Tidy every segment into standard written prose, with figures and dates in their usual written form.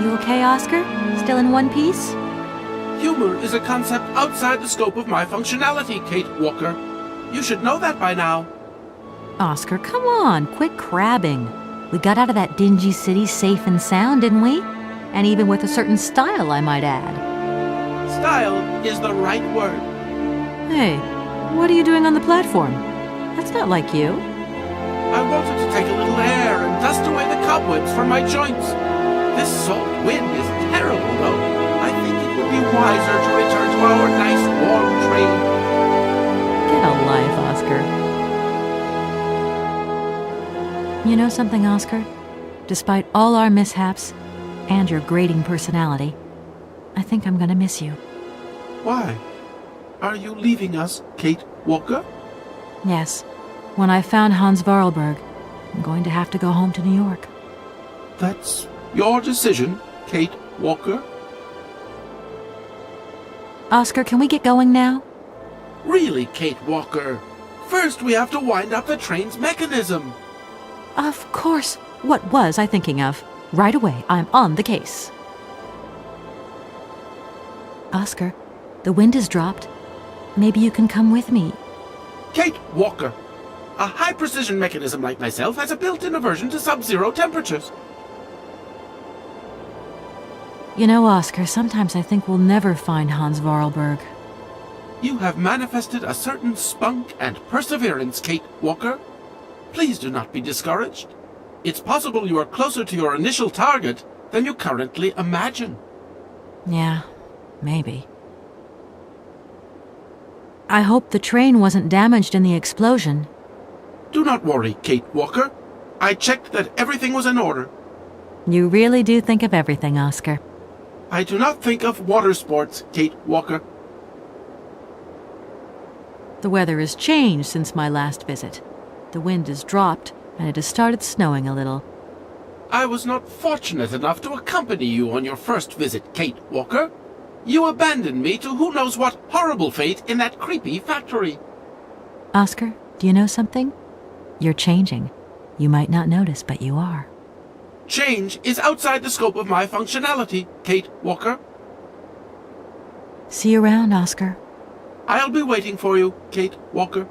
You okay, Oscar? Still in one piece? Humor is a concept outside the scope of my functionality, Kate Walker. You should know that by now. Oscar, come on, quit crabbing. We got out of that dingy city safe and sound, didn't we? And even with a certain style, I might add. Style is the right word. Hey, what are you doing on the platform? That's not like you. I wanted to take a little air and dust away the cobwebs from my joints. This salt wind is terrible, though. I think it would be wiser to return to our nice warm train. Get a life, Oscar. You know something, Oscar? Despite all our mishaps and your grating personality, I think I'm gonna miss you. Why? Are you leaving us, Kate Walker? Yes. When I found Hans Varlberg, I'm going to have to go home to New York. That's your decision, Kate Walker? Oscar, can we get going now? Really, Kate Walker? First we have to wind up the train's mechanism. Of course. What was I thinking of? Right away, I'm on the case. Oscar, the wind has dropped. Maybe you can come with me. Kate Walker, a high-precision mechanism like myself has a built-in aversion to sub-zero temperatures. You know, Oscar, sometimes I think we'll never find Hans Varlberg. You have manifested a certain spunk and perseverance, Kate Walker. Please do not be discouraged. It's possible you are closer to your initial target than you currently imagine. Yeah, maybe. I hope the train wasn't damaged in the explosion. Do not worry, Kate Walker. I checked that everything was in order. You really do think of everything, Oscar. I do not think of water sports, Kate Walker. The weather has changed since my last visit. The wind has dropped, and it has started snowing a little. I was not fortunate enough to accompany you on your first visit, Kate Walker. You abandoned me to who knows what horrible fate in that creepy factory. Oscar, do you know something? You're changing. You might not notice, but you are. Change is outside the scope of my functionality, Kate Walker. See you around, Oscar. I'll be waiting for you, Kate Walker.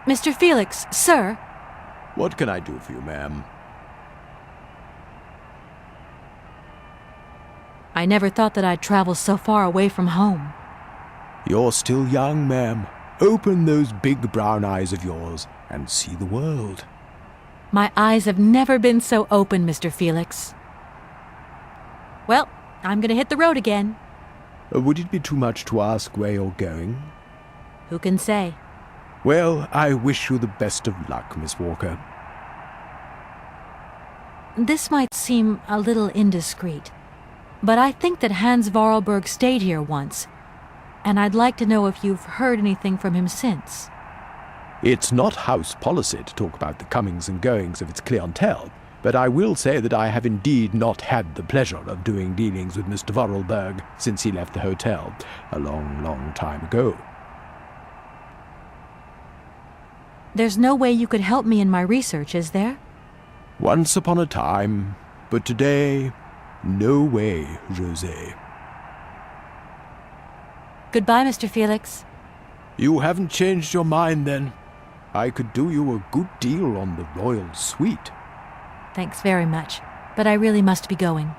Mr. Felix, sir. What can I do for you, ma'am? I never thought that I'd travel so far away from home. You're still young, ma'am. Open those big brown eyes of yours and see the world. My eyes have never been so open, Mr. Felix. Well, I'm gonna hit the road again. Would it be too much to ask where you're going? Who can say? Well, I wish you the best of luck, Miss Walker. This might seem a little indiscreet, but I think that Hans Varlberg stayed here once, and I'd like to know if you've heard anything from him since. It's not house policy to talk about the comings and goings of its clientele, but I will say that I have indeed not had the pleasure of doing dealings with Mr. Varlberg since he left the hotel a long, long time ago. There's no way you could help me in my research, is there? Once upon a time, but today, no way, José. Goodbye, Mr. Felix. You haven't changed your mind, then? I could do you a good deal on the royal suite. Thanks very much, but I really must be going.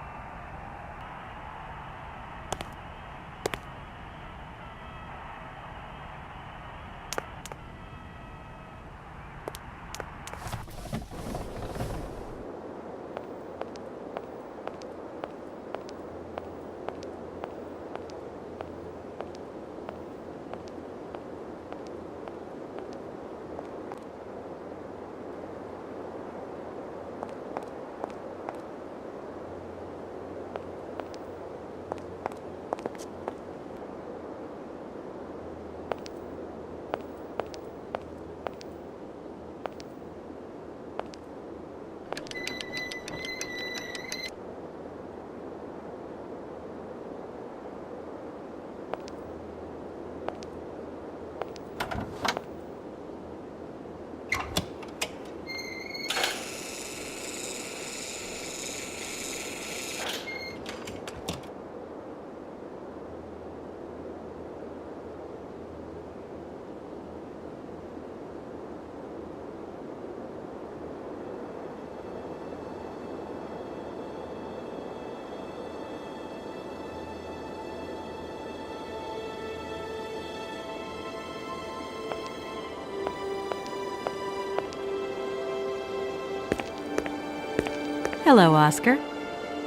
Hello, Oscar.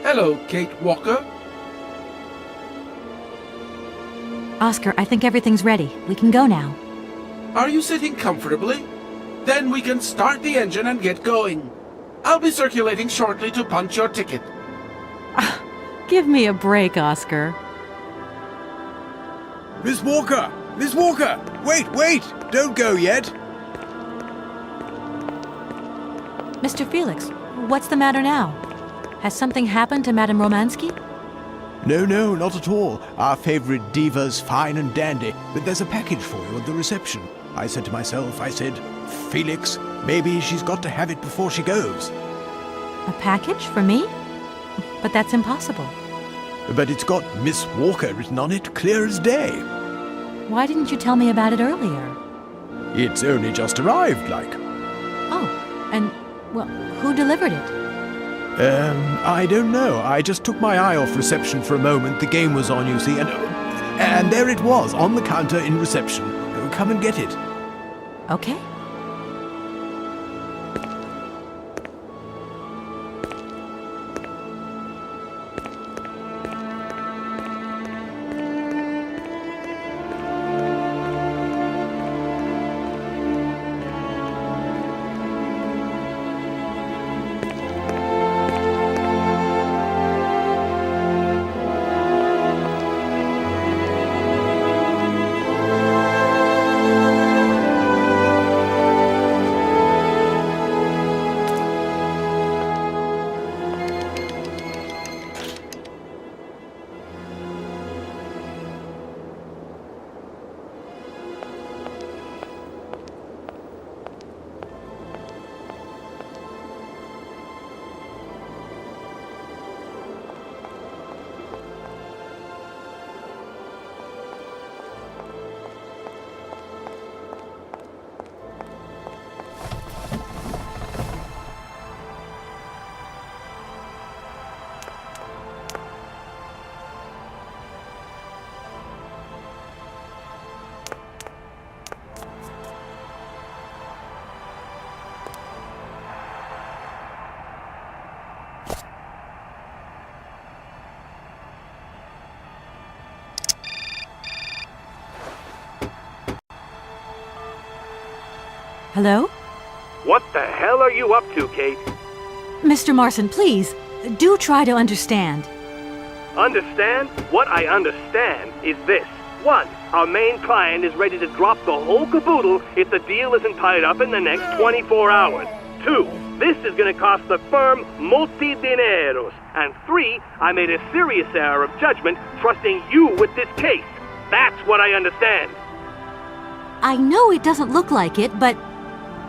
Hello, Kate Walker. Oscar, I think everything's ready. We can go now. Are you sitting comfortably? Then we can start the engine and get going. I'll be circulating shortly to punch your ticket. Give me a break, Oscar. Miss Walker! Miss Walker! Wait! Don't go yet! Mr. Felix, what's the matter now? Has something happened to Madame Romansky? No, not at all. Our favorite diva's fine and dandy, but there's a package for you at the reception. I said to myself, Felix, maybe she's got to have it before she goes. A package for me? But that's impossible. But it's got Miss Walker written on it, clear as day. Why didn't you tell me about it earlier? It's only just arrived, like. Oh, and, well, who delivered it? I don't know. I just took my eye off reception for a moment. The game was on, you see, and there it was, on the counter in reception. Come and get it. Okay. Hello? What the hell are you up to, Kate? Mr. Marson, please, do try to understand. Understand? What I understand is this. 1. Our main client is ready to drop the whole caboodle if the deal isn't tied up in the next 24 hours. 2. This is going to cost the firm multi-dineros. And 3. I made a serious error of judgment trusting you with this case. That's what I understand. I know it doesn't look like it, but...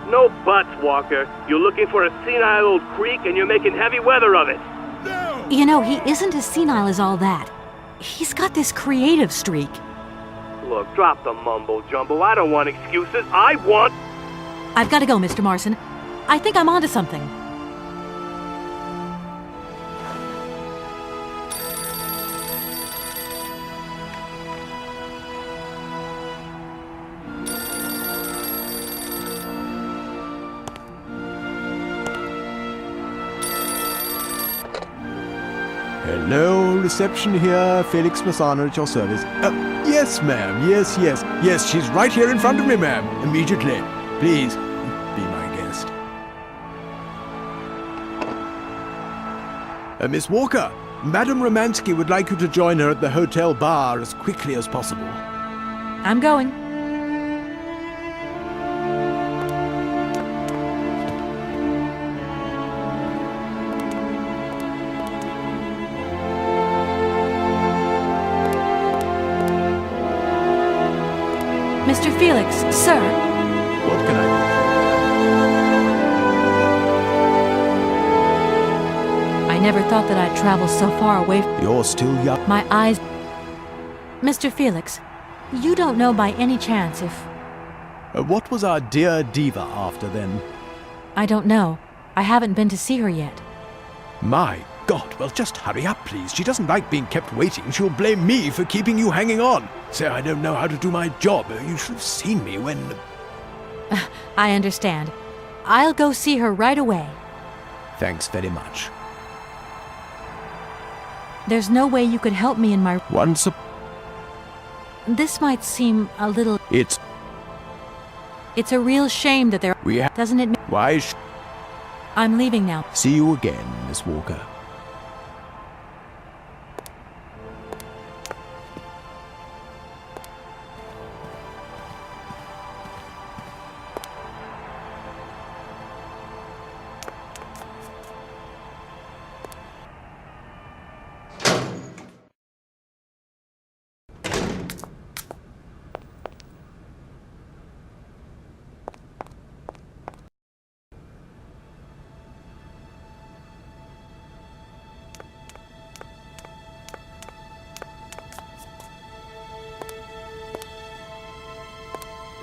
No buts, Walker. You're looking for a senile old creek and you're making heavy weather of it. No! You know, he isn't as senile as all that. He's got this creative streak. Look, drop the mumbo-jumbo. I don't want excuses. I want... I've got to go, Mr. Marson. I think I'm onto something. Hello, reception here. Felix Massana at your service. Yes, ma'am. Yes, she's right here in front of me, ma'am. Immediately. Please, be my guest. Miss Walker, Madame Romansky would like you to join her at the hotel bar as quickly as possible. I'm going. Mr. Felix, sir. What can I I never thought that I'd travel so far away. do? You're still young. My eyes... Mr. Felix, you don't know by any chance if... What was our dear diva after then? I don't know. I haven't been to see her yet. My God, well, just hurry up, please. She doesn't like being kept waiting. She'll blame me for keeping you hanging on. Say I don't know how to do my job. You should have seen me when... I understand. I'll go see her right away. Thanks very much. There's no way you could help me in my... Once a... This might seem a little... It's... It's a real shame that there... We have... Doesn't it... Why I'm leaving now. See you again, Miss Walker.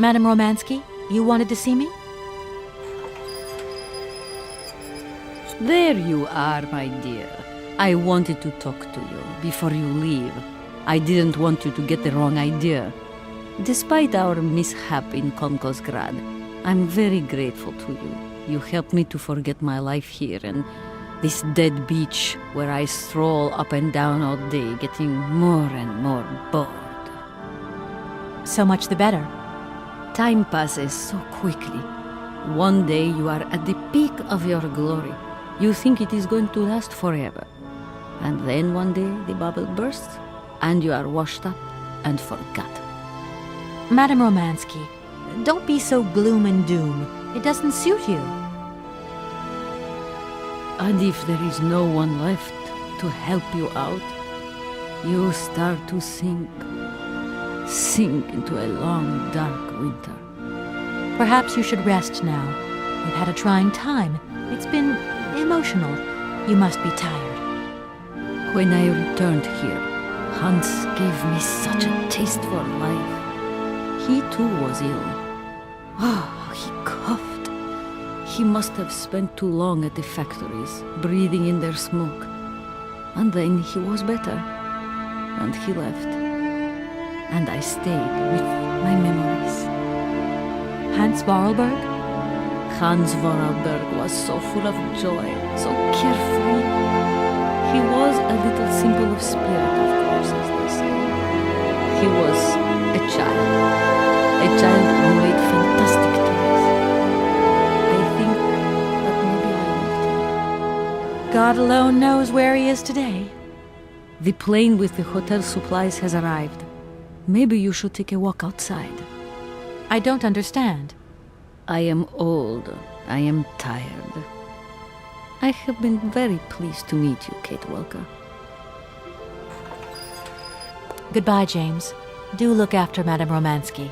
Madame Romansky, you wanted to see me? There you are, my dear. I wanted to talk to you before you leave. I didn't want you to get the wrong idea. Despite our mishap in Komkosgrad, I'm very grateful to you. You helped me to forget my life here and this dead beach where I stroll up and down all day, getting more and more bored. So much the better. Time passes so quickly. One day you are at the peak of your glory. You think it is going to last forever. And then one day the bubble bursts, and you are washed up and forgot. Madame Romansky, don't be so gloom and doom. It doesn't suit you. And if there is no one left to help you out, you start to sink into a long, dark winter. Perhaps you should rest now. You've had a trying time. It's been emotional. You must be tired. When I returned here, Hans gave me such a taste for life. He too was ill. Oh, he coughed. He must have spent too long at the factories, breathing in their smoke. And then he was better. And he left. And I stayed with my memories. Hans Vorarlberg? Hans Vorarlberg was so full of joy, so carefree. He was a little simple of spirit, of course, as they say. He was a child who made fantastic toys. I think that maybe I loved him. God alone knows where he is today. The plane with the hotel supplies has arrived. Maybe you should take a walk outside. I don't understand. I am old. I am tired. I have been very pleased to meet you, Kate Walker. Goodbye, James. Do look after Madame Romansky.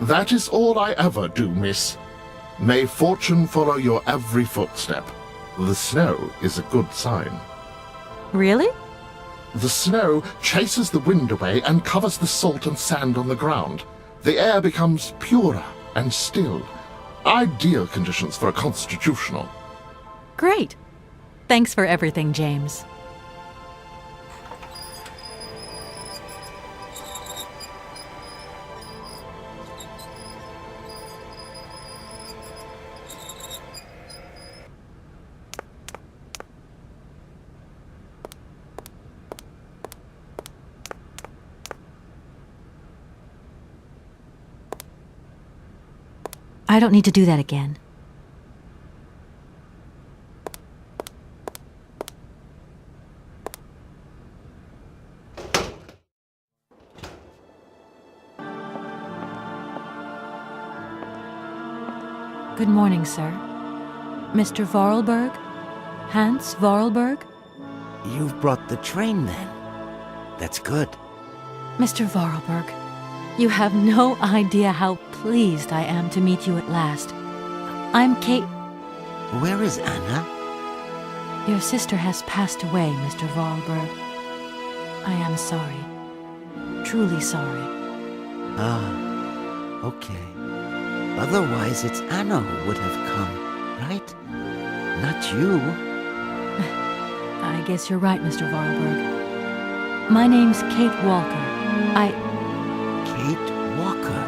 That is all I ever do, miss. May fortune follow your every footstep. The snow is a good sign. Really? The snow chases the wind away and covers the salt and sand on the ground. The air becomes purer and still. Ideal conditions for a constitutional. Great. Thanks for everything, James. I don't need to do that again. Good morning, sir. Mr. Vorarlberg? Hans Vorarlberg? You've brought the train, then. That's good. Mr. Vorarlberg, you have no idea how pleased I am to meet you at last. I'm Kate... Where is Anna? Your sister has passed away, Mr. Vorarlberg. I am sorry. Truly sorry. Ah, okay. Otherwise, it's Anna who would have come, right? Not you. I guess you're right, Mr. Vorarlberg. My name's Kate Walker. Kate Walker.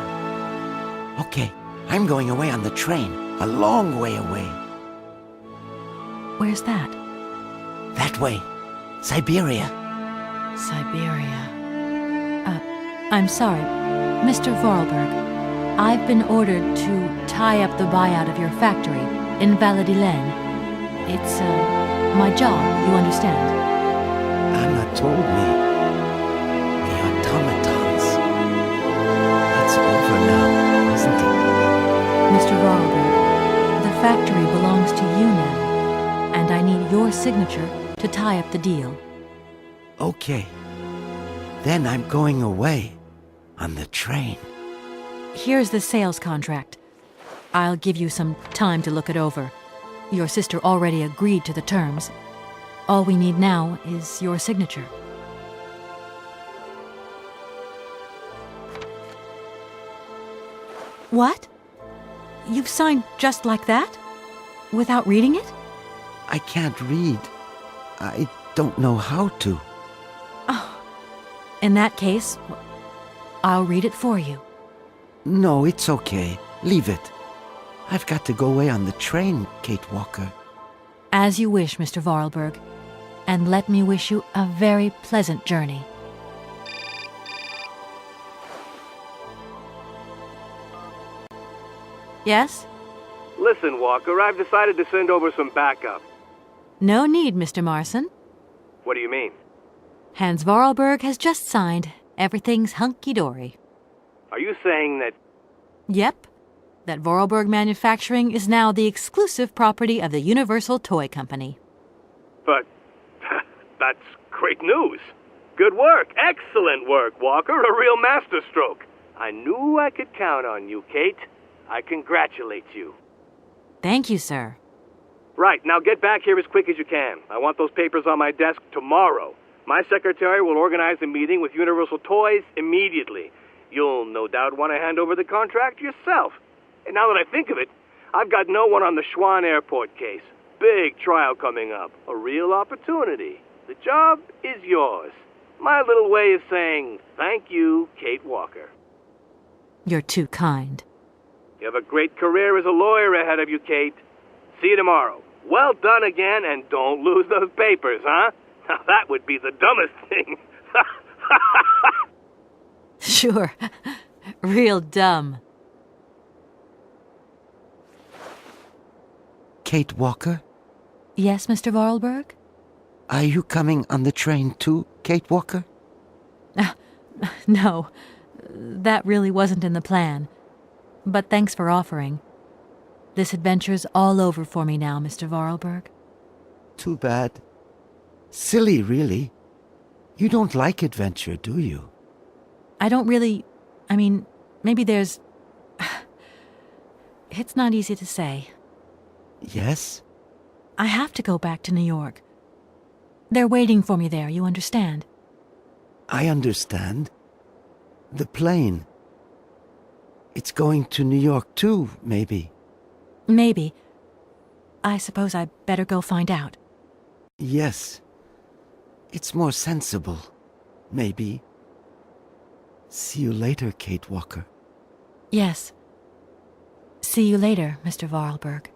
Okay, I'm going away on the train. A long way away. Where's that? That way. Syberia. Syberia. I'm sorry, Mr. Vorarlberg. I've been ordered to tie up the buyout of your factory in Valladolid. It's, my job, you understand. Anna told me. The automatons. That's over now, isn't it? Mr. Vorarlberg, the factory belongs to you now, and I need your signature to tie up the deal. Okay. Then I'm going away. On the train. Here's the sales contract. I'll give you some time to look it over. Your sister already agreed to the terms. All we need now is your signature. What? You've signed just like that? Without reading it? I can't read. I don't know how to. Oh. In that case, I'll read it for you. No, it's okay. Leave it. I've got to go away on the train, Kate Walker. As you wish, Mr. Vorarlberg. And let me wish you a very pleasant journey. Yes? Listen, Walker, I've decided to send over some backup. No need, Mr. Marson. What do you mean? Hans Vorarlberg has just signed. Everything's hunky-dory. Are you saying that... Yep. That Vorarlberg Manufacturing is now the exclusive property of the Universal Toy Company. But... that's great news. Good work. Excellent work, Walker. A real masterstroke. I knew I could count on you, Kate. I congratulate you. Thank you, sir. Right, now get back here as quick as you can. I want those papers on my desk tomorrow. My secretary will organize a meeting with Universal Toys immediately. You'll no doubt want to hand over the contract yourself. And now that I think of it, I've got no one on the Schwann Airport case. Big trial coming up. A real opportunity. The job is yours. My little way of saying thank you, Kate Walker. You're too kind. You have a great career as a lawyer ahead of you, Kate. See you tomorrow. Well done again, and don't lose those papers, huh? Now that would be the dumbest thing. Sure. Real dumb. Kate Walker? Yes, Mr. Vorarlberg? Are you coming on the train too, Kate Walker? No. That really wasn't in the plan. But thanks for offering. This adventure's all over for me now, Mr. Vorarlberg. Too bad. Silly, really. You don't like adventure, do you? I don't really... I mean, maybe there's... It's not easy to say. Yes? I have to go back to New York. They're waiting for me there, you understand? I understand. The plane. It's going to New York too, maybe. Maybe. I suppose I'd better go find out. Yes. It's more sensible. Maybe. See you later, Kate Walker. Yes. See you later, Mr. Vorarlberg.